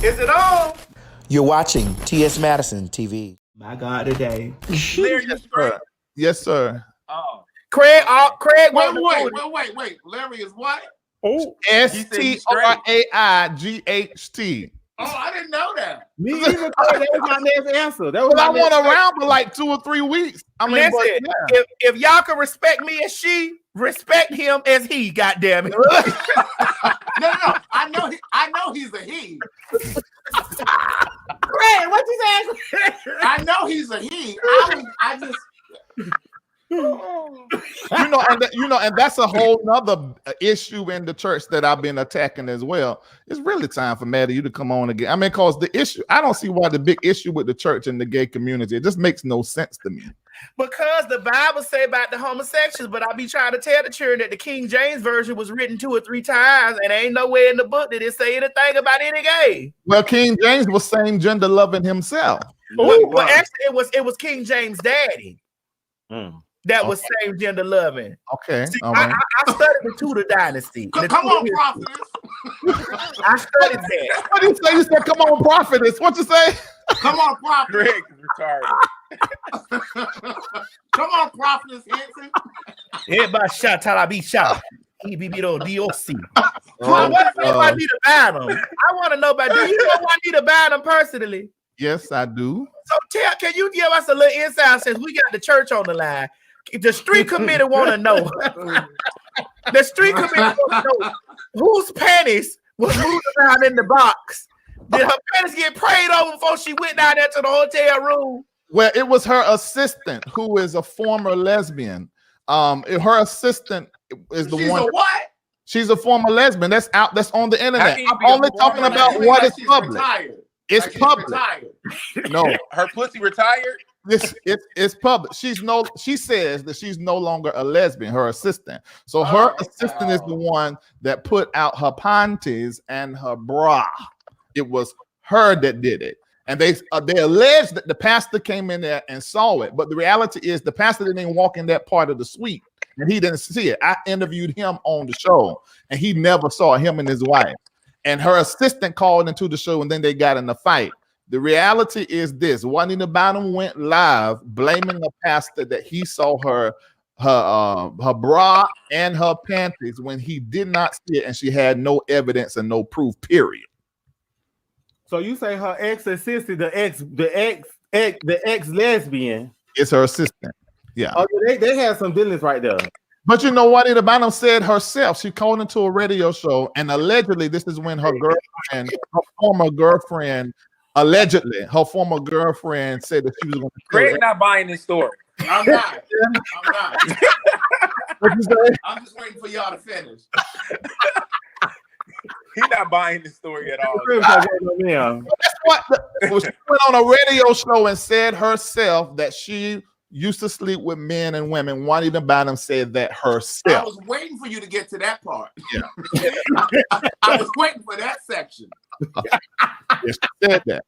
Is it on? You're watching T.S. Madison TV. My God, today. Larry, you straight? Yes, sir. Oh. Craig, Craig, Wait. Larry is what? Oh, STRAIGHT. Oh, I didn't know that. Me either. Craig, that was my next answer. That was But I my went next around for like 2 or 3 weeks. I mean, Listen, if y'all can respect me as she, respect him as he. Goddamn it! No. I know he's a he. Craig, what you saying? I know he's a he. I just. and that's a whole nother issue in the church that I've been attacking as well. It's really time for Maddie you to come on again. I mean, because the issue, I don't see why the big issue with the church and the gay community, it just makes no sense to me. Because the Bible say about the homosexuals, but I be trying to tell the children that the King James version was written 2 or 3 times, and ain't nowhere in the book that it say anything about any gay. Well, King James was same gender loving himself. Well, actually, it was King James' daddy. That was same gender loving. Okay. See, I studied the Tudor dynasty. Come on, prophetess. I studied that. What did you say? You said, come on, prophetess. What you say? Come on, prophetess. Greg is retarded. Come on, prophetess Henson. Everybody shot till I be shot. EBB DOC. What if I need to ban them? I want to know about, do you know why I need to ban them personally? Yes, I do. So can you give us a little insight since we got the church on the line? The street committee want to know. The street committee want to know whose panties was moved around in the box. Did her panties get prayed over before she went down there to the hotel room? Well, it was her assistant who is a former lesbian. Her assistant is the one. She's a what? She's a former lesbian. That's out. That's on the internet. can you I'm be a only talking former about lesbian what like is she's public. retired? It's Like she's public. retired. No, Her pussy retired? it's public. She says that she's no longer a lesbian, her assistant. So her assistant is the one that put out her panties and her bra. It was her that did it. And they alleged that the pastor came in there and saw it. But the reality is the pastor didn't even walk in that part of the suite. And he didn't see it. I interviewed him on the show and he never saw him and his wife. And her assistant called into the show and then they got in a fight. The reality is this: Juanita Bynum went live blaming the pastor that he saw her bra and her panties when he did not see it, and she had no evidence and no proof. Period. So you say her ex-assistant, the ex lesbian, It's her assistant. Yeah. Oh, they had some business right there. But you know what? Juanita Bynum said herself. She called into a radio show, and allegedly, this is when her former girlfriend. Allegedly, her former girlfriend said that she was going to kill Greg her. not buying this story. I'm not. What you say? I'm just waiting for y'all to finish. He's not buying this story at all. That's what she went on a radio show and said herself that she used to sleep with men and women. Juanita Bynum said that I herself. was waiting for you to get to that part. Yeah. I was waiting for that section. She said that.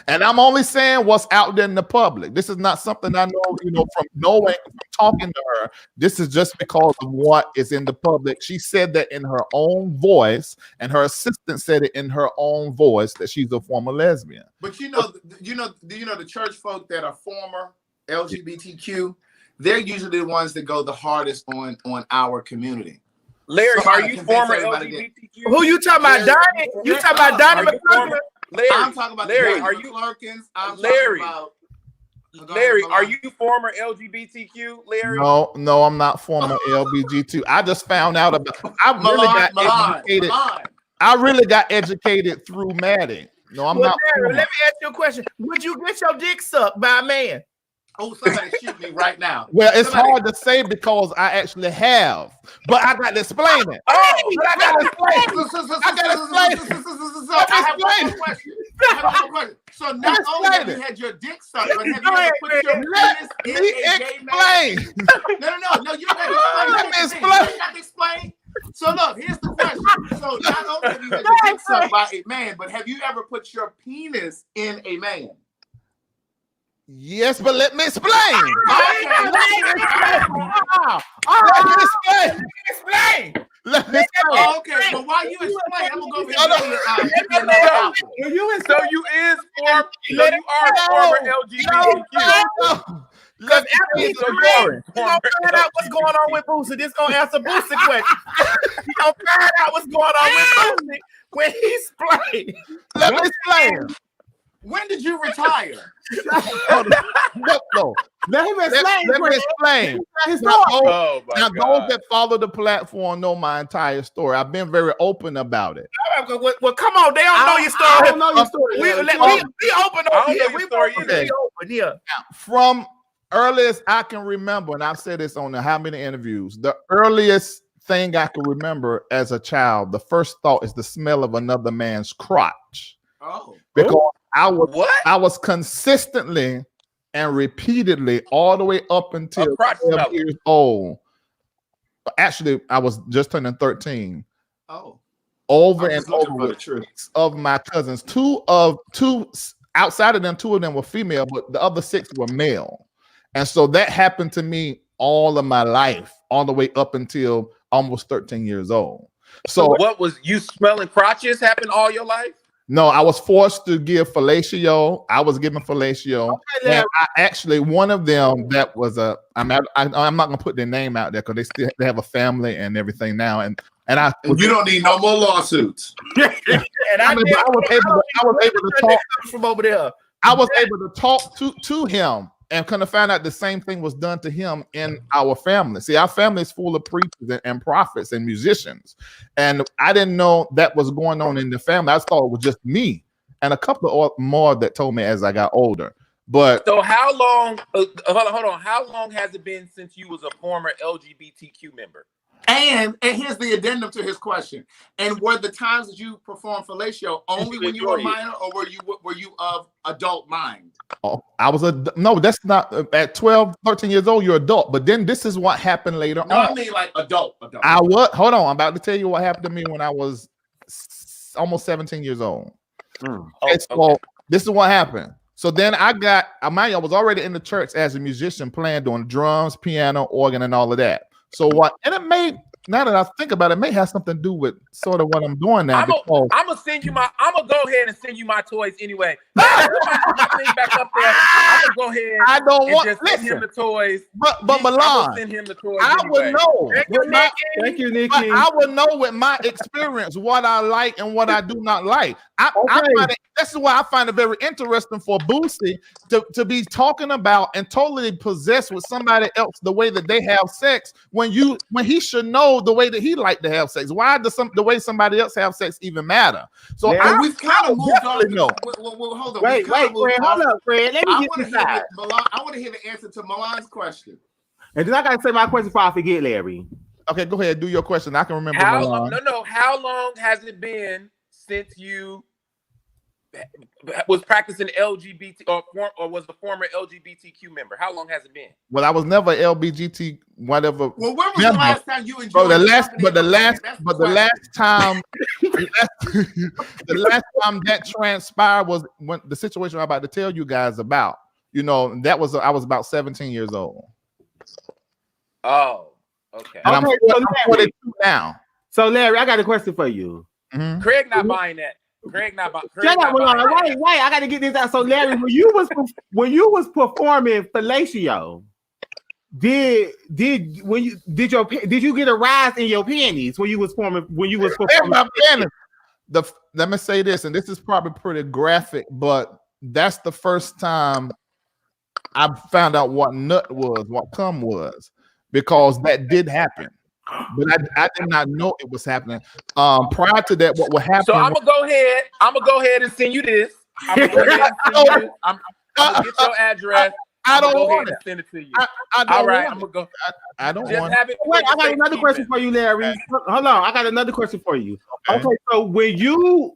And I'm only saying what's out there in the public. This is not something I know, from knowing, from talking to her. This is just because of what is in the public. She said that in her own voice, and her assistant said it in her own voice that she's a former lesbian. But do you know the church folk that are former LGBTQ? They're usually the ones that go the hardest on our community. Larry, So are I you can former convince everybody LGBTQ? Who you talking about, Donnie? You talking about Donnie McClurkin? Larry, I'm talking about Larry, the are you Clarkins. I'm Larry? talking about Larry, are you former LGBTQ? Larry, No, I'm not former LBGT. I just found out about. I really got educated through Maddie. No, I'm not. Larry, let me ask you a question. Would you get your dick sucked by a man? Oh, somebody shoot me right now. Well, it's hard to say because I actually have, but I got to explain it. I got to explain. I have one question. So not only have you had your dick sucked, but have you ever put your penis in a gay man? No, you don't have to explain. You have to explain. So look, here's the question. So not only have you had your dick sucked by a man, but have you ever put your penis in a man? Yes, but let me explain. Let me explain. Let me explain. Oh, okay. Well, while you explain, I'm gonna go ahead and give you another album. So you are former LGBTQ. Because after he find out what's going on with Boosie, this gonna answer Boosie question. He gonna find out what's going on with Boosie when he's playing. Let me explain. When did you retire? No. Let him explain. Let me explain. Now, those that follow the platform know my entire story. I've been very open about it. Well, come on, they don't know your story. I don't know your story. We open up here. We open here. From earliest I can remember, and I've said this on how many interviews, the earliest thing I can remember as a child, the first thought is the smell of another man's crotch. Oh. Because I was consistently and repeatedly all the way up until 12 years old. Actually, I was just turning 13. Oh. Over and over with tricks of my cousins. Two outside of them, 2 of them were female, but the other 6 were male. And so that happened to me all of my life, all the way up until almost 13 years old. So what was you smelling crotches happened all your life? No, I was forced to give fellatio. I was given fellatio. Okay, and actually, one of them that was I'm not gonna put their name out there because they have a family and everything now. And you don't need no more lawsuits. And I was able to talk from over there. I was able to talk to him and kind of find out the same thing was done to him in our family. See, our family is full of preachers and prophets and musicians. And I didn't know that was going on in the family. I thought it was just me and a couple of more that told me as I got older. But so how long, hold on. How long has it been since you was a former LGBTQ member? And here's the addendum to his question. And were the times that you performed fellatio only when you were minor, or were you of adult mind? Oh, I was no, that's not at 12, 13 years old, you're adult. But then this is what happened later on. I mean like adult. Hold on, I'm about to tell you what happened to me when I was almost 17 years old. So this is what happened. So then I was already in the church as a musician playing, doing drums, piano, organ, and all of that. So now that I think about it, it may have something to do with sort of what I'm doing now. I'm gonna go ahead and send you my toys anyway. Back up there. I'm gonna go ahead. I don't want to send him the toys. But Milan, send him the toys. I would know. Thank you, Nikki. I would know with my experience what I like and what I do not like. This is why I find it very interesting for Boosie to be talking about and totally possessed with somebody else the way that they have sex when he should know the way that he like to have sex. Why does the way somebody else have sex even matter? So we've kind of moved on. Well, hold on. Wait, Fred, hold up, Fred. Let me get this out. I want to hear the answer to Milan's question. And then I gotta say my question before I forget, Larry. Okay, go ahead. Do your question. I can remember. How long has it been since you was practicing LGBT or was a former LGBTQ member? How long has it been? Well, I was never LGBT whatever. Well, when was the last time you enjoyed? The last time that transpired was when the situation I'm about to tell you guys about. I was about 17 years old. Oh, okay. And I'm 42 now. So Larry, I got a question for you. Mm-hmm. Craig not buying that. Craig not buying. Shut up, wait! I got to get this out. So Larry, when you was performing fellatio, did you get a rise in your panties when you was performing? Let me say this, and this is probably pretty graphic, but that's the first time I found out what nut was, what cum was, because that did happen. But I did not know it was happening. Prior to that, what would happen? So I'm gonna go ahead and send you this. I'm gonna go ahead and send you. I'm gonna get your address. I don't want to send it to you. All right, I'm gonna go. I don't just want. Have it. Wait, I got another question for you, Larry. Okay. Hold on, I got another question for you. Okay, so when you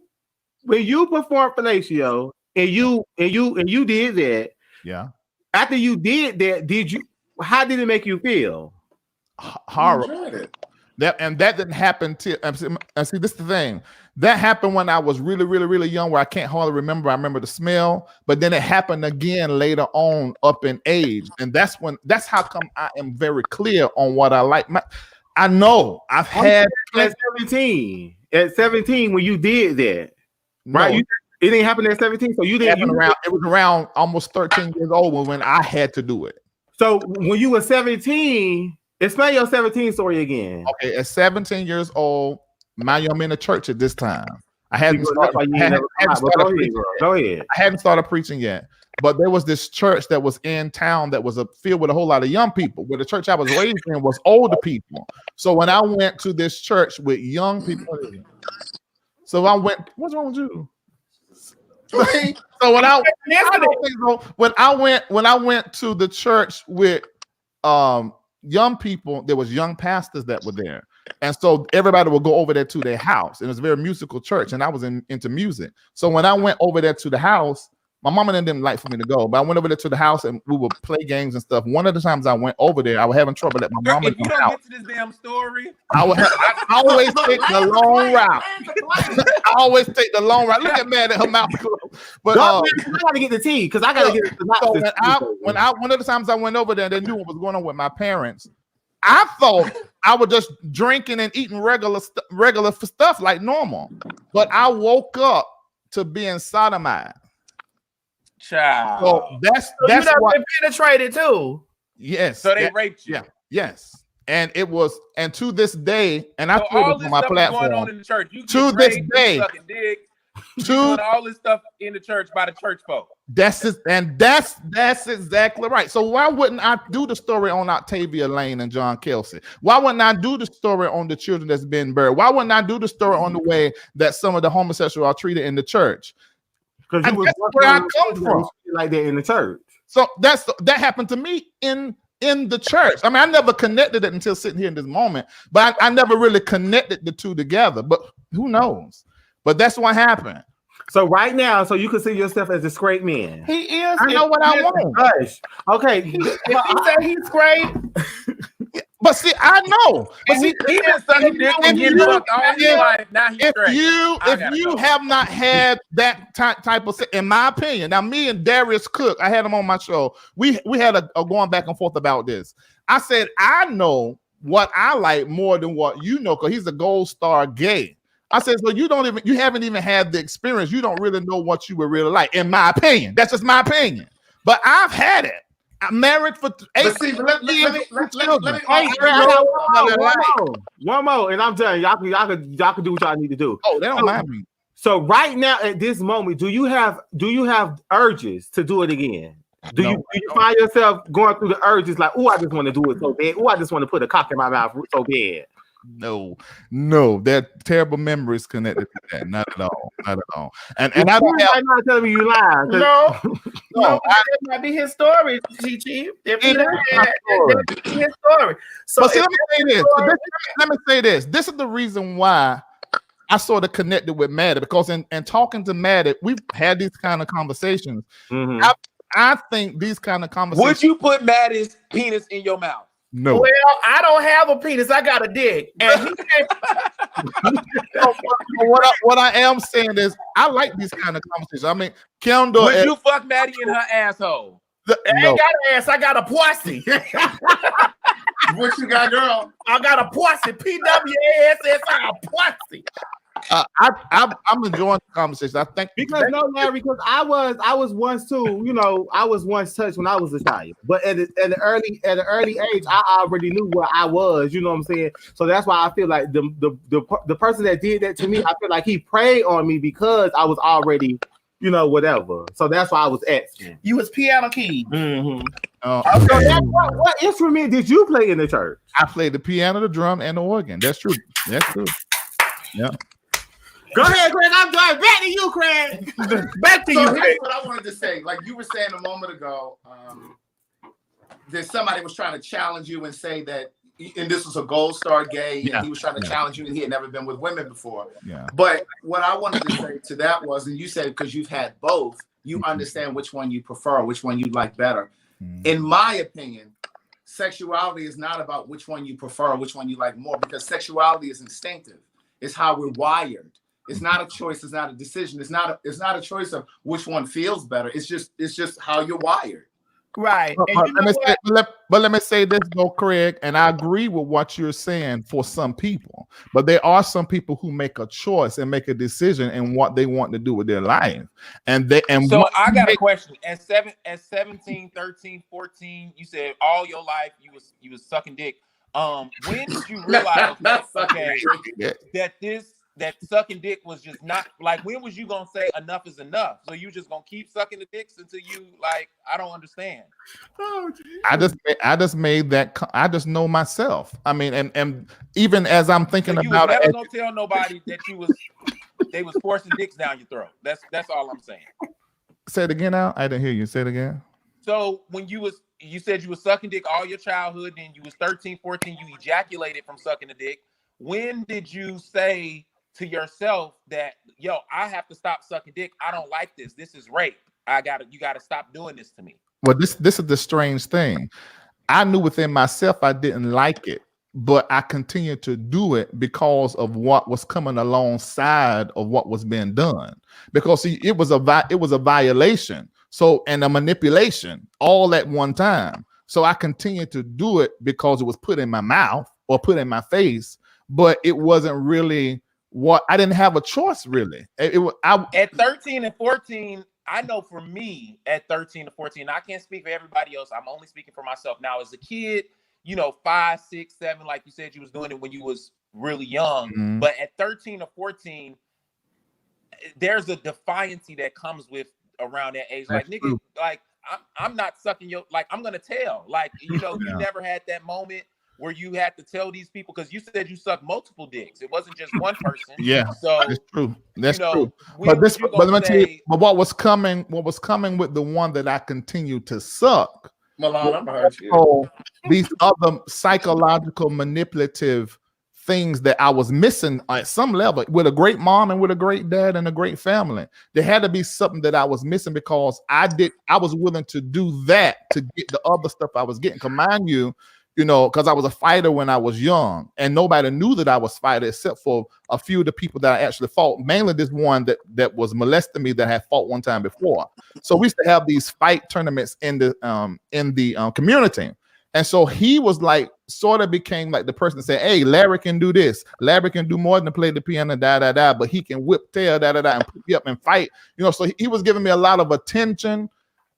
performed fellatio and you did that, yeah. After you did that, how did it make you feel? Horrible. That didn't happen till see this is the thing. That happened when I was really, really, really young, where I can't hardly remember. I remember the smell, but then it happened again later on up in age. And that's how come I am very clear on what I like. I know. I've had at 17. At 17, when you did that, right? No, It didn't happen at 17, so you didn't. it was around almost 13 years old when I had to do it. So when you were 17, explain your 17 story again. Okay, at 17 years old, mind you, I'm in the church at this time. I hadn't Go ahead. I hadn't started preaching yet. But there was this church that was in town that was filled with a whole lot of young people. Where the church I was raised in was older people. So when I went to this church with young people, so I went. What's wrong with you? So when I went to the church with young people, there was young pastors that were there. And so everybody would go over there to their house. And it was a very musical church, and I was into music. So when I went over there to the house, my mama didn't like for me to go, but I went over there to the house and we would play games and stuff. One of the times I went over there, I was having trouble that my mama If you don't get to this damn story, I always take the long route. I always take the long route. Look at Maddie, her mouth closed. But I gotta get the tea because I gotta get the one of the times I went over there, they knew what was going on with my parents. I thought I was just drinking and eating regular stuff like normal, but I woke up to being sodomized. Child. So that's what penetrated too. Yes. So they raped you. Yeah. Yes. And it was, and to this day, and I so put all it this on my stuff platform. Going on in the church. You To this day, doing all this stuff in the church by the church folk. That's exactly right. So why wouldn't I do the story on Octavia Lane and John Kelsey? Why wouldn't I do the story on the children that's been buried? Why wouldn't I do the story on the way that some of the homosexuals are treated in the church? Because that's where I come from, like that in the church. So that happened to me in the church. I mean, I never connected it until sitting here in this moment, but I never really connected the two together. But who knows? But that's what happened. So right now, so you consider yourself as a straight man. He is. I know what I want. Okay. If he said he's great. But see, I know. But see, if you have not had that type of, in my opinion, now me and Darius Cook, I had him on my show. We had a going back and forth about this. I said I know what I like more than what you know, because he's a gold star gay. I said, so you haven't even had the experience. You don't really know what you would really like, in my opinion. That's just my opinion. But I've had it. I'm married for 8 years. One more, and I'm telling you, y'all can do what y'all need to do. Oh, they don't mind me. So right now, at this moment, do you have urges to do it again? Do you find yourself going through the urges like, oh, I just want to do it so bad. Oh, I just want to put a cock in my mouth so bad. No, there are terrible memories connected to that. Not at all. And I don't have. I'm not telling me you lie. No, that might be his story, Chichi. If he had his story. So but see, let me say this. This is the reason why I sort of connected with Maddie, because in talking to Maddie, we've had these kind of conversations. Mm-hmm. I think these kind of conversations. Would you put Maddie's penis in your mouth? No. Well, I don't have a penis. I got a dick. And he what I am saying is, I like these kind of conversations. I mean, Kendall. Would you fuck Maddie in her asshole? I ain't got an ass. I got a pussy. What you got, girl? I got a pussy. PWASS. I got a pussy. I'm enjoying the conversation. I think because Larry, because I was once too, I was once touched when I was a child, but at an early age, I already knew what I was. You know what I'm saying? So that's why I feel like the person that did that to me, I feel like he preyed on me because I was already, whatever. So that's why I was asking. You was piano key. Mm-hmm. Okay. What instrument did you play in the church? I played the piano, the drum, and the organ. That's true. Yeah. Go ahead, Craig. I'm done. Back to you, Craig. Back to you, Craig. Here's what I wanted to say. Like you were saying a moment ago, that somebody was trying to challenge you and say that, and this was a gold star gay, and he was trying to challenge you, and he had never been with women before. Yeah. But what I wanted to say to that was, and you said because you've had both, you understand which one you prefer, which one you like better. In my opinion, sexuality is not about which one you prefer, which one you like more, because sexuality is instinctive. It's how we're wired. It's not a choice. It's not a decision. It's not a choice of which one feels better. It's just how you're wired. Right. And But you know let me say this though, Craig, and I agree with what you're saying for some people, but there are some people who make a choice and make a decision in what they want to do with their life. So I got a question. At 17, 13, 14, you said all your life you was sucking dick. When did you realize that sucking dick was just not like, when was you gonna say enough is enough? So you just gonna keep sucking the dicks until you like, I don't understand. I just made that. I just know myself. I mean, and even as I'm thinking So you about was never it, gonna tell nobody that they was forcing dicks down your throat. That's all I'm saying. say it again. Now I didn't hear you. Say it again. So when you said you was sucking dick all your childhood, and you was 13, 14, you ejaculated from sucking the dick. When did you say to yourself that, yo, I have to stop sucking dick? I don't like this. This is rape. You gotta stop doing this to me. Well, this is the strange thing. I knew within myself I didn't like it, but I continued to do it because of what was coming alongside of what was being done. Because see, it was a violation. So, and a manipulation all at one time. So I continued to do it because it was put in my mouth or put in my face, but it wasn't really what I didn't have a choice really. At 13 and 14, I know for me at 13 to 14, I can't speak for everybody else. I'm only speaking for myself. Now, as a kid, 5, 6, 7, like you said, you was doing it when you was really young. Mm-hmm. But at 13 or 14, there's a defiance that comes with around that age. That's like, nigga, true. like I'm not sucking your, like, I'm gonna tell. Like, you never had that moment where you had to tell these people, because you said you sucked multiple dicks. It wasn't just one person. Yeah, so that's true. That's true. But let me tell you, but what was coming with the one that I continued to suck, Milan, I'm hurt you. so these other psychological manipulative things that I was missing at some level with a great mom and with a great dad and a great family. There had to be something that I was missing, because I was willing to do that to get the other stuff I was getting. Because mind you, because I was a fighter when I was young, and nobody knew that I was fighter except for a few of the people that I actually fought. Mainly this one that was molesting me that I had fought one time before. So we used to have these fight tournaments in the community, and so he was like, sort of became like the person that said, "Hey, Larry can do this. Larry can do more than play the piano, but he can whip tail, and put you up and fight." So he was giving me a lot of attention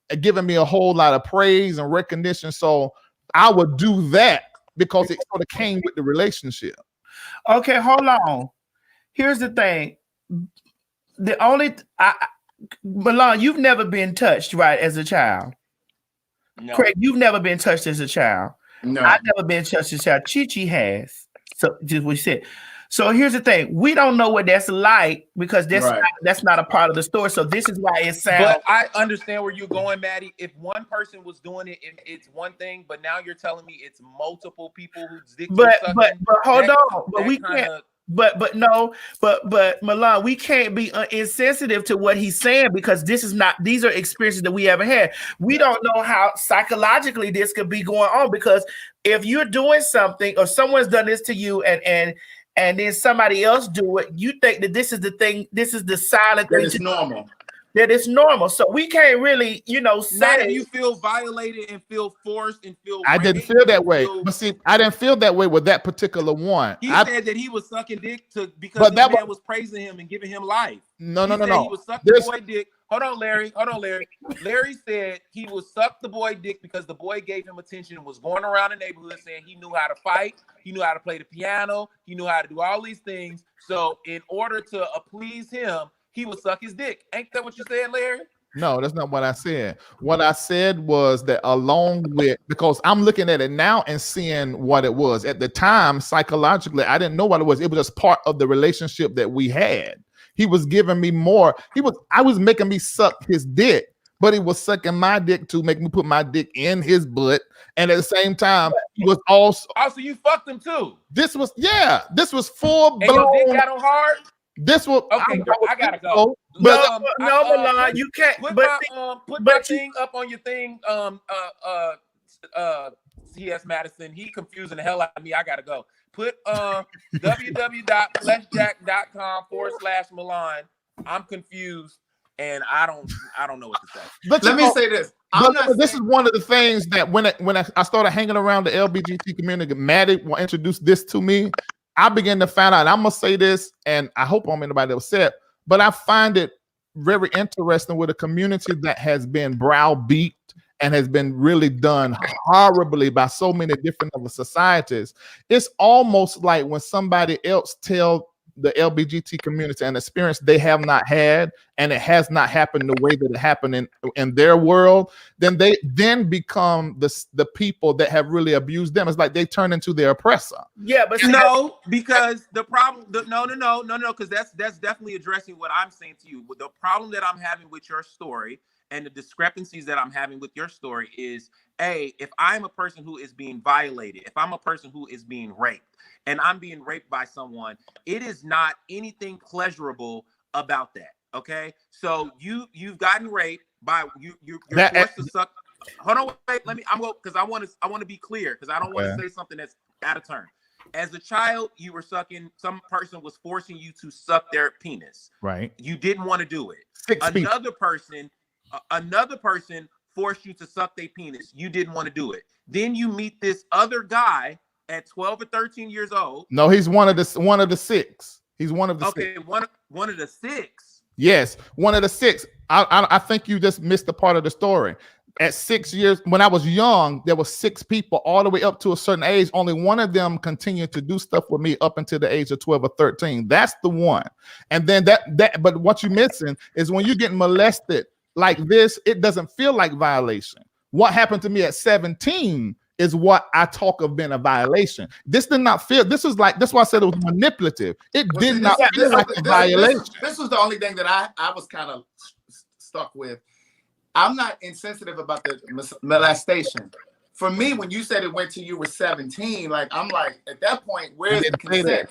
and giving me a whole lot of praise and recognition. So I would do that because it sort of came with the relationship. Okay, hold on. Here's the thing. Milan, you've never been touched, right, as a child? No. Craig, you've never been touched as a child. No. I've never been touched as a child. Chi has. So just what you said. So here's the thing: we don't know what that's like, because that's not a part of the story. So this is why it sounds. But I understand where you're going, Maddie. If one person was doing it, it's one thing. But now you're telling me it's multiple people who's dicks. But hold on. But we can't. But Milan, we can't be insensitive to what he's saying, because these are experiences that we haven't had. We don't know how psychologically this could be going on, because if you're doing something or someone's done this to you and then somebody else do it, you think that this is the thing, this is the silent thing. That is normal. That it's normal. So we can't really, say. Not if you feel violated and feel forced and feel. I didn't feel that way. But see, I didn't feel that way with that particular one. He said that he was sucking dick because the man was praising him and giving him life. No. He was sucking the boy dick. Hold on, Larry. Larry said he was sucked the boy dick because the boy gave him attention and was going around the neighborhood saying he knew how to fight, he knew how to play the piano, he knew how to do all these things. So in order to please him, he would suck his dick. Ain't that what you said, Larry? No, that's not what I said. What I said was that because I'm looking at it now and seeing what it was. At the time, psychologically, I didn't know what it was. It was just part of the relationship that we had. He was giving me more. I was making me suck his dick, but he was sucking my dick to make me put my dick in his butt. And at the same time, he was also. Also, you fucked him too. This was full blown. And your dick got on hard? This was okay. I gotta go. But Milan, you can't. Put my thing up on your thing. TsM Madison, he confusing the hell out of me. I gotta go. Put www.fleshjack.com/Milan. I'm confused and I don't know what to say. But let me say this. This is one of the things that when I started hanging around the LGBT community, Maddie will introduce this to me. I began to find out, and I'm gonna say this, and I hope I'm anybody upset, but I find it very interesting with a community that has been browbeat and has been really done horribly by so many different other societies. It's almost like when somebody else tells the LGBT community an experience they have not had, and it has not happened the way that it happened in their world, then they become the people that have really abused them. It's like they turn into their oppressor. Yeah, but no, because the problem, no, because that's definitely addressing what I'm saying to you. The problem that I'm having with your story and the discrepancies that I'm having with your story is, if I'm a person who is being violated, if I'm a person who is being raped, and I'm being raped by someone, it is not anything pleasurable about that. Okay, so you've gotten raped by you're forced to suck. Hold on, wait. Because I want to be clear, because I don't want to say something that's out of turn. As a child, you were sucking. Some person was forcing you to suck their penis. Right. You didn't want to do it. Another person forced you to suck their penis. You didn't want to do it. Then you meet this other guy at 12 or 13 years old. No, he's one of the six. He's one of the six. Okay, one of the six. Yes, one of the six. I think you just missed the part of the story. At 6 years, when I was young, there were 6 people all the way up to a certain age. Only one of them continued to do stuff with me up until the age of 12 or 13. That's the one. And then but what you're missing is when you're getting molested like this, it doesn't feel like violation. What happened to me at 17 is what I talk of being a violation. This did not feel, this was like, that's why I said it was manipulative. It did not feel like a violation. This was the only thing that I was kind of stuck with. I'm not insensitive about the molestation. For me, when you said it went to you were 17, like, I'm like, at that point, where's the consent?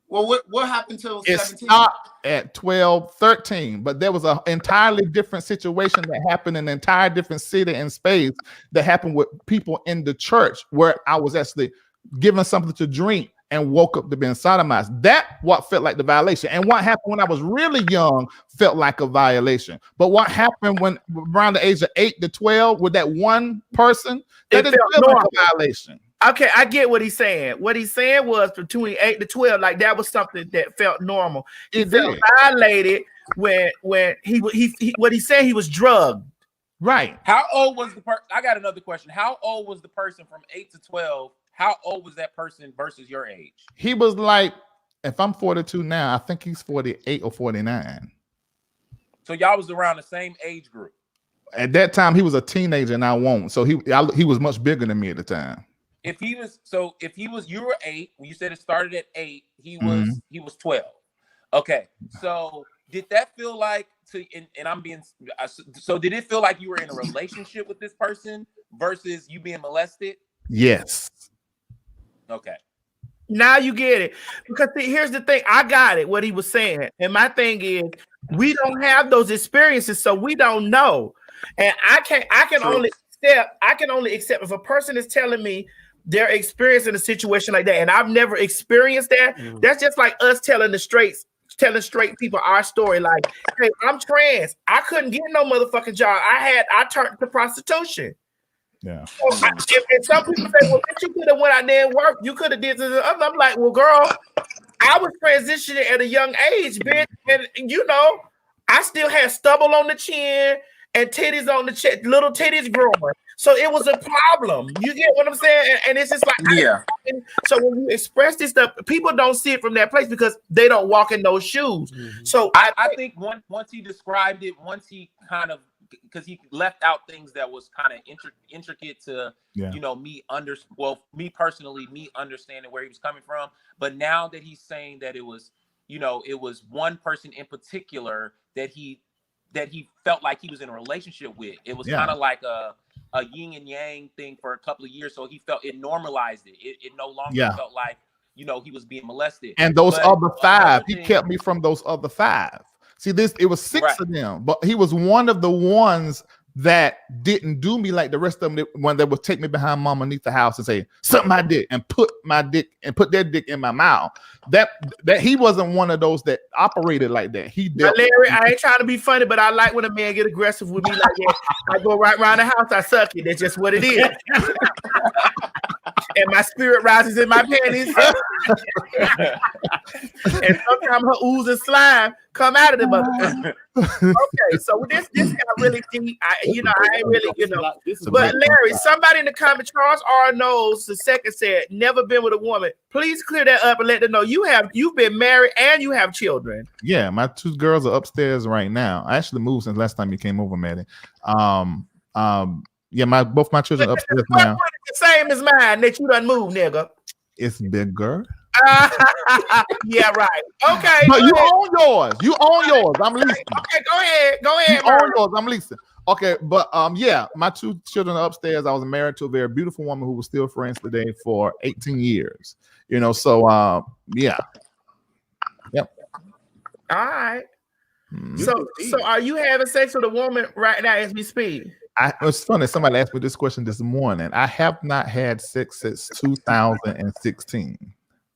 What happened to 17? It stopped at 12, 13, but there was an entirely different situation that happened in an entire different city and space that happened with people in the church, where I was actually given something to drink and woke up to being sodomized. That what felt like the violation. And what happened when I was really young felt like a violation. But what happened when around the age of 8 to 12 with that one person, that didn't feel like a violation. Okay, I get what he's saying. What he's saying was between 8 to 12, like that was something that felt normal. He felt violated when what he said, he was drugged. Right. How old was the person? I got another question. How old was the person from 8 to 12? How old was that person versus your age? He was like, if I'm 42 now, I think he's 48 or 49. So y'all was around the same age group. At that time, he was a teenager and I won't. So he was much bigger than me at the time. If he was, you were 8. When you said it started at 8, he was 12. Okay, so did that feel like so did it feel like you were in a relationship with this person versus you being molested? Yes. Okay. Now you get it. Because here's the thing. I got it, what he was saying. And my thing is, we don't have those experiences, so we don't know. And I can only accept if a person is telling me they're experiencing a situation like that, and I've never experienced that. That's just like us telling straight people our story. Like, hey, I'm trans. I couldn't get no motherfucking job. I turned to prostitution. Yeah. So and some people say, well, you could have went out there and worked. You could have did this. I'm like, well, girl, I was transitioning at a young age, bitch. And I still had stubble on the chin and titties on the chest, little titties growing. So it was a problem. You get what I'm saying? And it's just like, yeah. So when you express this stuff, people don't see it from that place because they don't walk in those shoes. Mm-hmm. So I think once he described it, once he kind of, because he left out things that was kind of intricate to, me personally, me understanding where he was coming from. But now that he's saying that it was one person in particular that he felt like he was in a relationship with. It was kind of like a yin and yang thing for a couple of years. So he felt it normalized it. It no longer felt like, he was being molested. And those other 5, he kept me from those other 5. See, it was 6 of them, but he was one of the ones that didn't do me like the rest of them when they would take me behind mama underneath the house and say, suck my dick and put their dick in my mouth. That he wasn't one of those that operated like that. He dealt. Larry, I ain't trying to be funny, but I like when a man get aggressive with me like that. I go right around the house, I suck it. That's just what it is. And my spirit rises in my panties. And sometimes her ooze and slime come out of the mother. Okay, so this got really deep. I ain't really, But Larry, somebody in the comment, Charles R. knows the second said, never been with a woman. Please clear that up and let them know you've been married and you have children. Yeah, my 2 girls are upstairs right now. I actually moved since last time you came over, Maddie. Yeah, both my children are upstairs now. The same as mine that you done moved, nigga. It's bigger. Yeah, right. Okay. But you own yours. You own yours. I'm leasing. Okay, go ahead. You own yours. I'm leasing. Okay, but yeah, my 2 children are upstairs. I was married to a very beautiful woman who was still friends today for 18 years. So yeah. Yep. All right. So are you having sex with a woman right now as we speak? It's funny. Somebody asked me this question this morning. I have not had sex since 2016.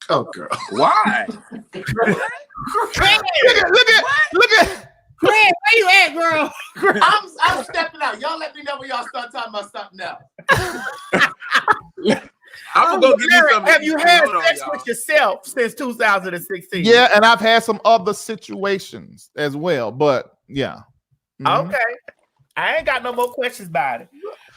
Oh, girl. Why? Look at. Greg, where you at, girl? I'm stepping out. Y'all let me know when y'all start talking about something else. I'm gonna go get you something. Have you had sex with yourself since 2016? Yeah, and I've had some other situations as well, but yeah. Okay. I ain't got no more questions about it.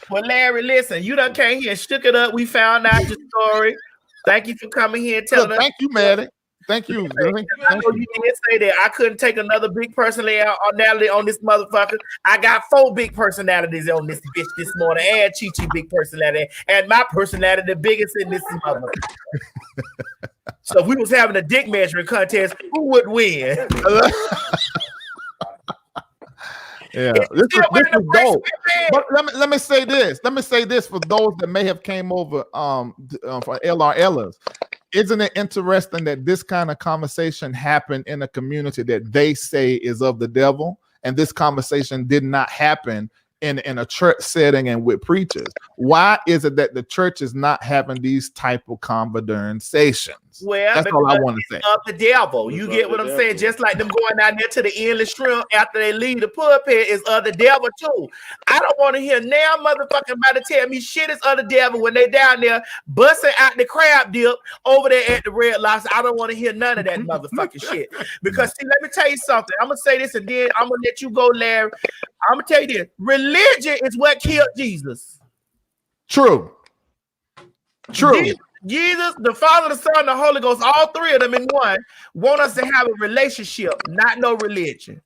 Well, Larry, listen, you done came here and shook it up. We found out your story. Thank you for coming here and telling us. Thank you, Maddie. Thank you. You did say that I couldn't take another big personality on this motherfucker. I got 4 big personalities on this bitch this morning, and Chi big personality, and my personality the biggest in this motherfucker. So if we was having a dick measuring contest, who would win? Yeah, this is dope. But let me say this. Let me say this for those that may have came over for LRLers. Isn't it interesting that this kind of conversation happened in a community that they say is of the devil, and this conversation did not happen in a church setting and with preachers? Why is it that the church is not having these type of conversations? Well, that's all I want to say. Of the devil, you get what I'm saying? Just like them going down there to the endless shrimp after they leave the pulpit is of the devil too. I don't want to hear now motherfucking about to tell me shit is of the devil when they down there busting out the crab dip over there at the Red Lobster. I don't want to hear none of that motherfucking shit. Because see, let me tell you something. I'm gonna say this and then I'm gonna let you go, Larry. I'm gonna tell you this. Religion is what killed Jesus. True. Jesus, the Father, the Son, the Holy Ghost, all 3 of them in one, want us to have a relationship, not no religion.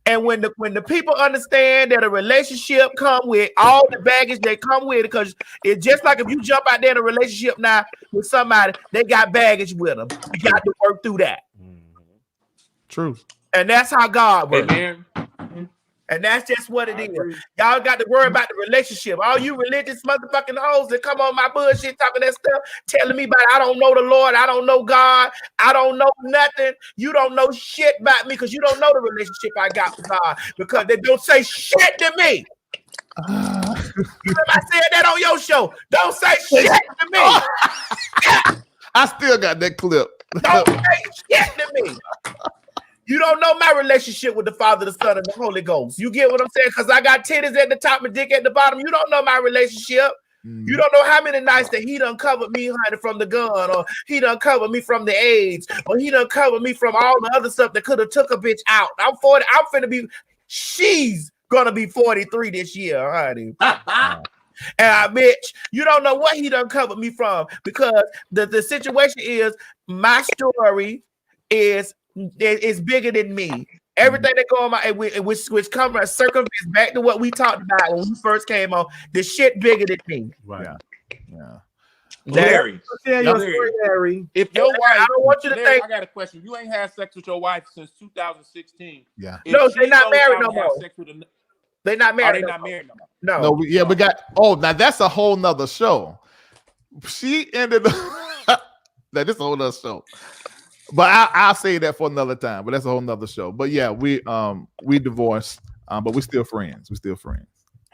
And when the people understand that a relationship come with all the baggage they come with, because it's just like if you jump out there in a relationship now with somebody, they got baggage with them. You got to work through that. True. And that's how God works. Amen. And that's just what it is. Y'all got to worry about the relationship. All you religious motherfucking hoes that come on my bullshit talking that stuff, telling me about I don't know the Lord, I don't know God, I don't know nothing. You don't know shit about me because you don't know the relationship I got with God because they don't say shit to me. I said that on your show. Don't say shit to me. I still got that clip. Don't say shit to me. You don't know my relationship with the Father, the Son, and the Holy Ghost. You get what I'm saying? Because I got titties at the top and dick at the bottom. You don't know my relationship. You don't know how many nights that he done covered me, honey, from the gun, or he done covered me from the AIDS, or he done covered me from all the other stuff that could have took a bitch out. I'm 40. I'm finna be. She's gonna be 43 this year, honey. And I bitch, you don't know what he done covered me from because the situation is my story is bigger than me. Everything that go on my which comes and circumvents back to what we talked about when we first came on. The shit bigger than me. Right. Yeah. Larry, if your wife, I don't want you to think. I got a question. You ain't had sex with your wife since 2016. Yeah. No, they're not married no more. They're not married. They're not married no more. No. We got. Oh, now that's a whole nother show. She ended up. This is a whole nother show. But I'll say that for another time. But that's a whole nother show. But yeah, we divorced. But we're still friends.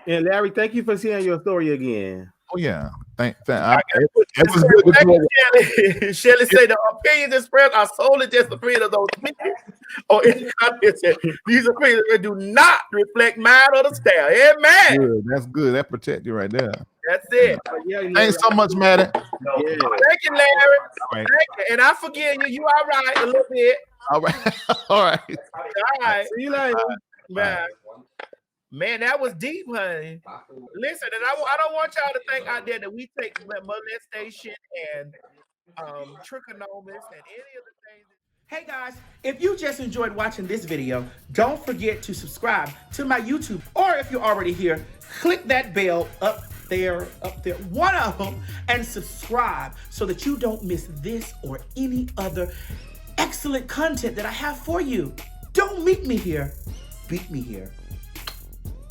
And Larry, thank you for sharing your story again. Oh yeah, it was good to do it. Shelly say the opinions expressed are solely just the opinion of those speakers or any comments. These opinions do not reflect mine or the staff. Amen. Good. That's good. That protect you right there. That's it. Thanks so much, Maddie. Thank you, Larry. Thank you. And I forgive you. You all right a little bit. All right. All right. All right. See you later. Man, that was deep, honey. Listen, and I don't want y'all to think out there that we take molestation and trichomonas and any of the things. Hey guys, if you just enjoyed watching this video, don't forget to subscribe to my YouTube. Or if you're already here, click that bell up there, one of them, and subscribe so that you don't miss this or any other excellent content that I have for you. Don't meet me here, beat me here.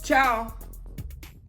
Ciao.